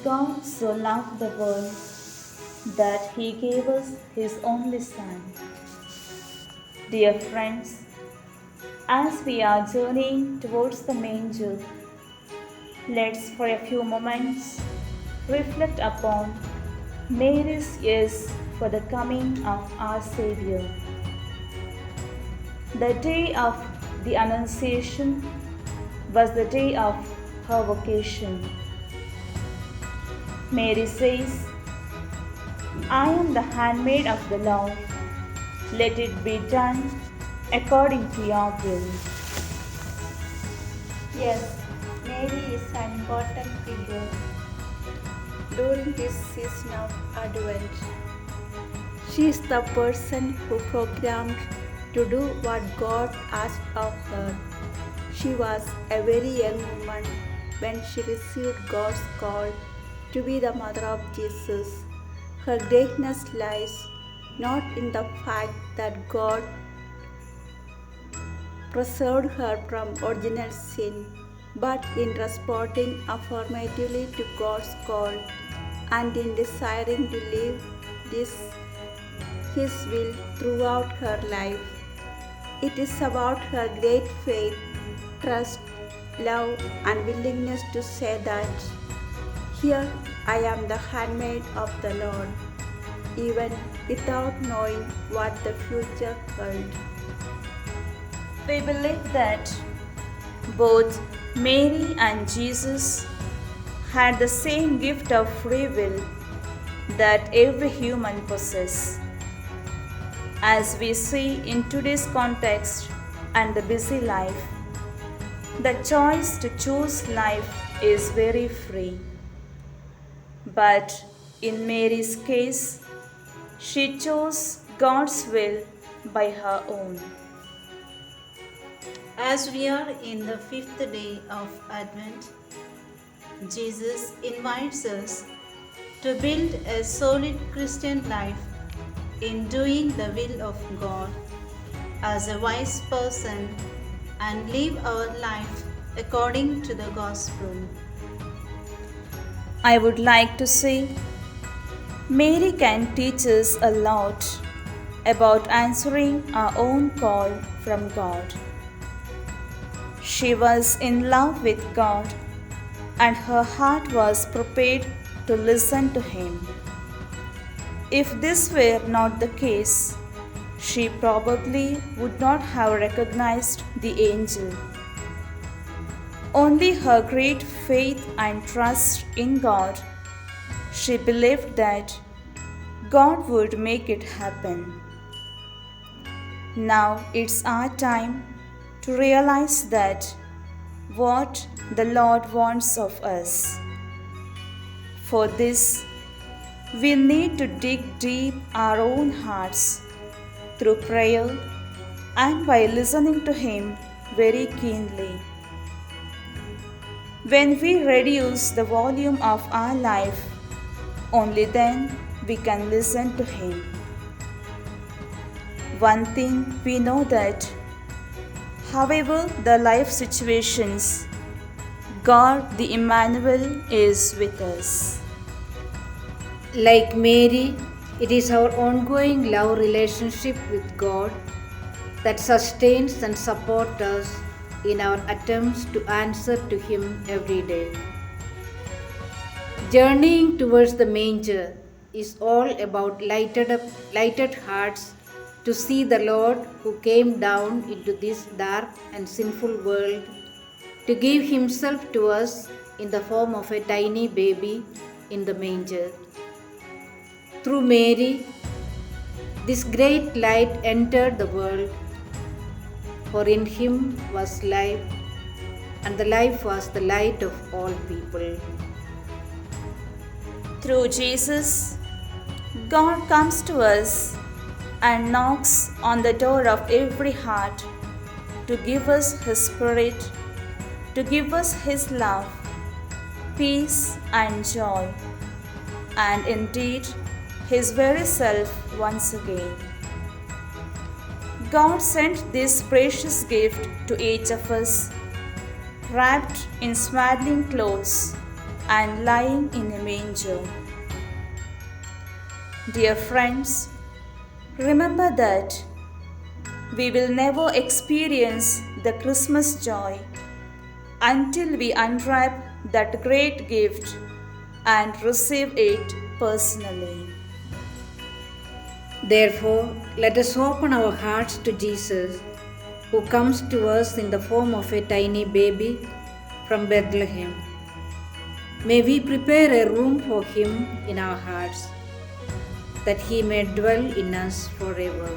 God so loved the world that he gave us his only Son. Dear friends, as we are journeying towards the manger, let's for a few moments reflect upon Mary's yes for the coming of our Savior. The day of the Annunciation was the day of her vocation. Mary says, I am the handmaid of the Lord. Let it be done according to your will. Yes, Mary is an important figure during this season of Advent. She is the person who programmed to do what God asked of her. She was a very young woman when she received God's call to be the mother of Jesus. Her greatness lies not in the fact that God preserved her from original sin, but in responding affirmatively to God's call and in desiring to live this His will throughout her life. It is about her great faith, trust, love, and willingness to say that, Here I am the handmaid of the Lord, even without knowing what the future held. We believe that both Mary and Jesus had the same gift of free will that every human possesses. As we see in today's context and the busy life, the choice to choose life is very free. But in Mary's case, she chose God's will by her own. As we are in the fifth day of Advent, Jesus invites us to build a solid Christian life in doing the will of God as a wise person and live our life according to the gospel. I would like to say, Mary can teach us a lot about answering our own call from God. She was in love with God and her heart was prepared to listen to Him. If this were not the case, she probably would not have recognized the angel. Only her great faith and trust in God, she believed that God would make it happen. Now it's our time to realize that what the Lord wants of us. For this, we need to dig deep our own hearts through prayer and by listening to Him very keenly. When we reduce the volume of our life, only then we can listen to Him. One thing we know that, however the life situations, God the Emmanuel is with us. Like Mary, it is our ongoing love relationship with God that sustains and supports us in our attempts to answer to Him every day. Journeying towards the manger is all about lighted hearts to see the Lord who came down into this dark and sinful world to give Himself to us in the form of a tiny baby in the manger. Through Mary, this great light entered the world, for in Him was life, and the life was the light of all people. Through Jesus, God comes to us and knocks on the door of every heart to give us His Spirit, to give us His love, peace, and joy, and indeed His very self once again. God sent this precious gift to each of us, wrapped in swaddling clothes, and lying in a manger. Dear friends, remember that we will never experience the Christmas joy until we unwrap that great gift and receive it personally. Therefore, let us open our hearts to Jesus, who comes to us in the form of a tiny baby from Bethlehem. May we prepare a room for him in our hearts, that he may dwell in us forever.